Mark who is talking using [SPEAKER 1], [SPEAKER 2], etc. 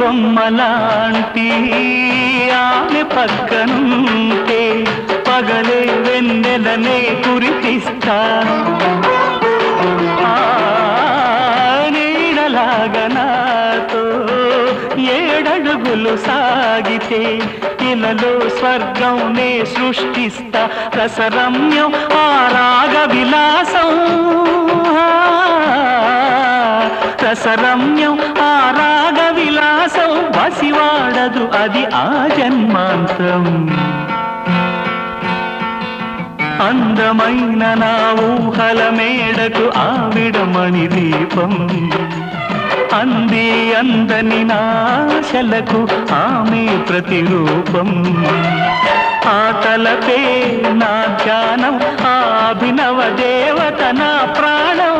[SPEAKER 1] బొమ్మలాంటి ఆమె పక్కనుంటే పగలే వెన్నెలనే కురిపిస్తా నీడలాగా నాతో ఏడడుగులు సాగితే ఇలలో స్వర్గంనే సృష్టిస్తా రసరమ్యం ఆ రాగ విలాసం రసరమ్యం ఆ రాగ విలాసం వసివాడదు అది ఆ జన్మాంతం అందమైన నా ఊహల మేడకు ఆవిడమణి దీపం అంది అందని నాశలకు ఆమె ప్రతిరూపం ఆ తలపే నా ధ్యానం ఆ అభినవ దేవత నా ప్రాణం